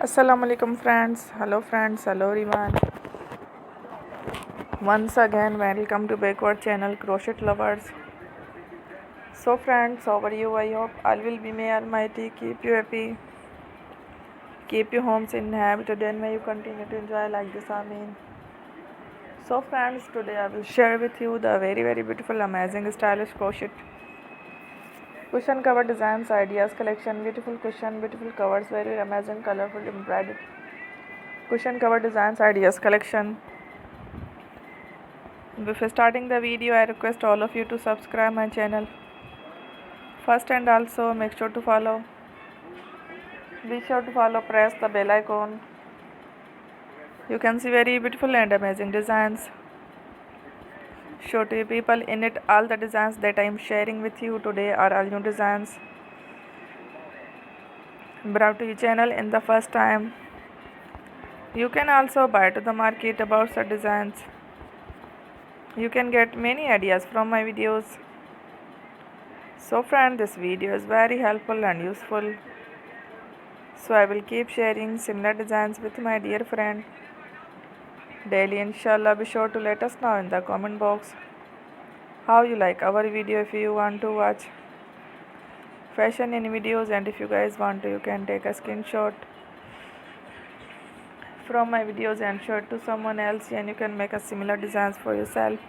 Assalamu alaikum friends. Hello everyone. Once again welcome to backward channel Crochet lovers. So friends, how are you? I hope all will be may almighty keep you happy, keep your homes in habited and may you continue to enjoy like this. Amen. So friends, today I will share with you the very beautiful amazing stylish crochet cushion cover designs ideas collection. Beautiful cushion, beautiful covers, very amazing colorful embroidered cushion cover designs ideas collection. Before starting the video, I request all of you to subscribe my channel first and also make sure to follow. Be sure to follow, press the bell icon. You can see very beautiful and amazing designs. Show to you people in it. All the designs that I am sharing with you today are all new designs brought to your channel in the first time. You can also buy to the market about the designs. You can get many ideas from my videos. So friend, this video is very helpful and useful. So I will keep sharing similar designs with my dear friend daily. Inshallah, be sure to let us know in the comment box how you like our video. If you want to watch fashion in videos, and if you guys want to, you can take a screenshot from my videos and show it to someone else, and you can make a similar designs for yourself.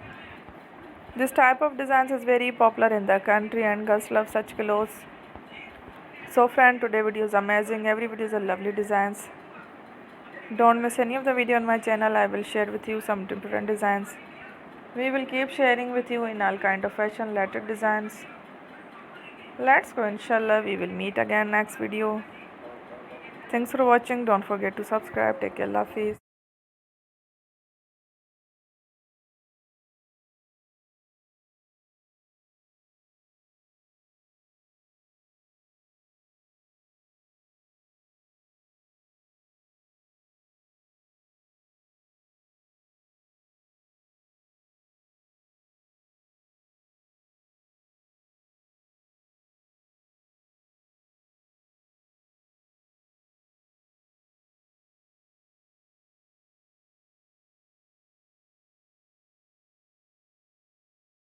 This type of designs is very popular in the country and girls love such clothes. So friend, today video is amazing. Every video is a lovely designs. Don't miss any of the video on my channel. I will share with you some different designs. We will keep sharing with you in all kind of fashion related designs. Let's go. Inshallah, we will meet again next video. Thanks for watching. Don't forget to subscribe. Take care. Allah Hafiz.